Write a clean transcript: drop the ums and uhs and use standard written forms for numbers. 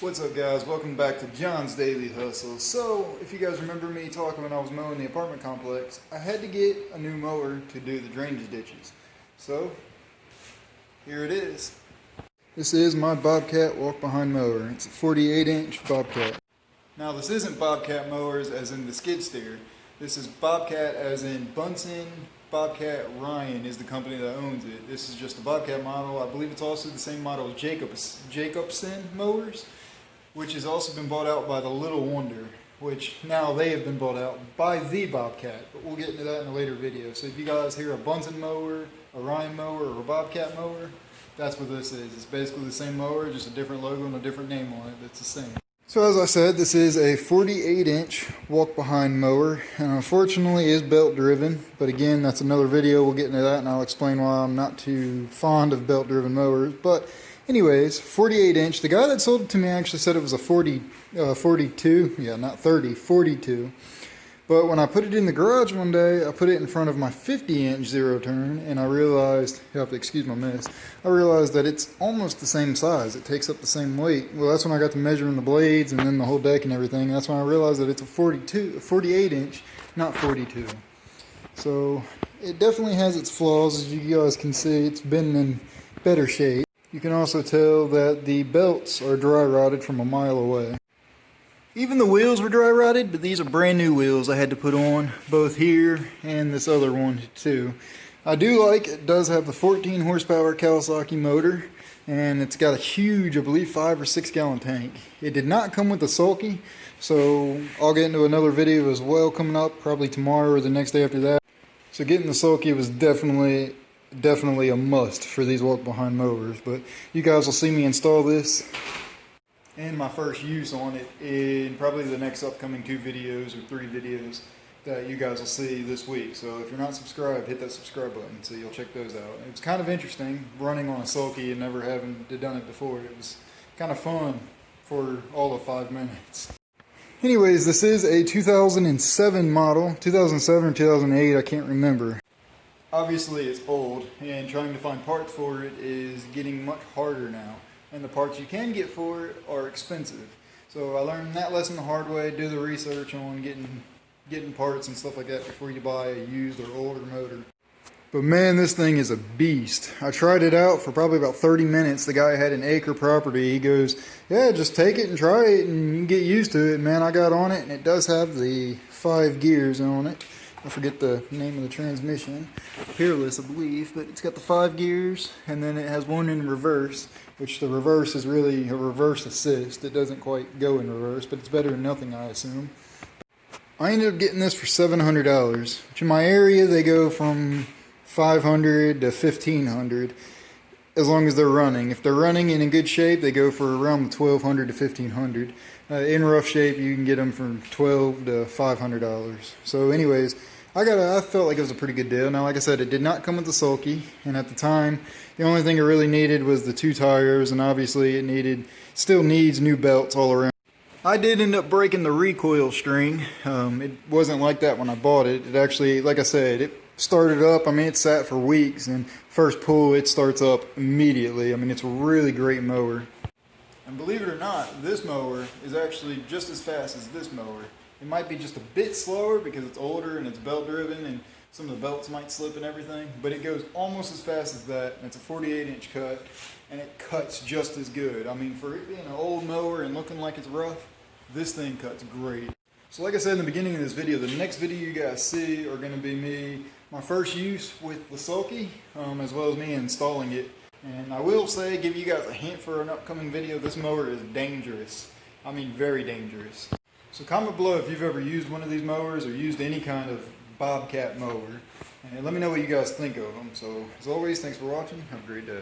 What's up, guys? Welcome back to John's Daily Hustle. So, if you guys remember me talking when I was mowing the apartment complex, I had to get a new mower to do the drainage ditches. So, here it is. This is my Bobcat walk-behind mower. It's a 48-inch Bobcat. Now, this isn't Bobcat mowers as in the skid steer. This is Bobcat as in Bunsen. Bobcat Ryan is the company that owns it. This is just a Bobcat model. I believe it's also the same model as Jacobsen mowers, which has also been bought out by the Little Wonder, which now they have been bought out by the Bobcat, but we'll get into that in a later video. So if you guys hear a Bunsen mower, a Ryan mower, or a Bobcat mower, that's what this is. It's basically the same mower, just a different logo and a different name on it. That's the same. So as I said, this is a 48-inch walk-behind mower, and unfortunately is belt-driven, but again, that's another video. We'll get into that, and I'll explain why I'm not too fond of belt-driven mowers. But anyways, 48-inch. The guy that sold it to me actually said it was a 42. Yeah, not 30, 42. But when I put it in the garage one day, I put it in front of my 50-inch zero-turn, and I realized, you have to excuse my mess, I realized that it's almost the same size. It takes up the same weight. Well, that's when I got to measuring the blades and then the whole deck and everything. That's when I realized that it's a 48-inch, not 42. So it definitely has its flaws. As you guys can see, it's been in better shape. You can also tell that the belts are dry rotted from a mile away. Even the wheels were dry rotted, but these are brand new wheels I had to put on, both here and this other one too. I do like it does have the 14 horsepower Kawasaki motor, and it's got a huge, I believe 5 or 6 gallon tank. It did not come with the sulky, so I'll get into another video as well coming up, probably tomorrow or the next day after that. So getting the sulky was definitely a must for these walk-behind mowers, but you guys will see me install this and my first use on it in probably the next upcoming 2 videos or 3 videos that you guys will see this week. So if you're not subscribed, hit that subscribe button so you'll check those out. It was kind of interesting running on a sulky and never having done it before. It was kind of fun for all of 5 minutes. Anyways, this is a 2007 model, 2007 or 2008, I can't remember. Obviously it's old, and trying to find parts for it is getting much harder now. And the parts you can get for it are expensive. So I learned that lesson the hard way. Do the research on getting parts and stuff like that before you buy a used or older motor. But man, this thing is a beast. I tried it out for probably about 30 minutes. The guy had an acre property. He goes, yeah, just take it and try it and you can get used to it. Man, I got on it, and it does have the 5 gears on it. I forget the name of the transmission, Peerless I believe, but it's got the 5 gears, and then it has one in reverse, which the reverse is really a reverse assist. It doesn't quite go in reverse, but it's better than nothing, I assume. I ended up getting this for $700, which in my area they go from $500 to $1,500 as long as they're running. If they're running and in good shape, they go for around $1,200 to $1,500. In rough shape, you can get them for $1,200 to $500. So anyways, I felt like it was a pretty good deal. Now, like I said, it did not come with the sulky, and at the time, the only thing it really needed was the 2 tires, and obviously it still needs new belts all around. I did end up breaking the recoil string. It wasn't like that when I bought it. It actually, like I said, it started up. I mean, it sat for weeks, and first pull, it starts up immediately. I mean, it's a really great mower. And believe it or not, this mower is actually just as fast as this mower. It might be just a bit slower because it's older and it's belt driven and some of the belts might slip and everything, but it goes almost as fast as that. And it's a 48-inch cut, and it cuts just as good. I mean, for it being an old mower and looking like it's rough, this thing cuts great. So like I said in the beginning of this video, the next video you guys see are going to be me, my first use with the sulky, as well as me installing it. And I will say, give you guys a hint for an upcoming video, this mower is dangerous. I mean, very dangerous. So comment below if you've ever used one of these mowers or used any kind of Bobcat mower. And let me know what you guys think of them. So as always, thanks for watching. Have a great day.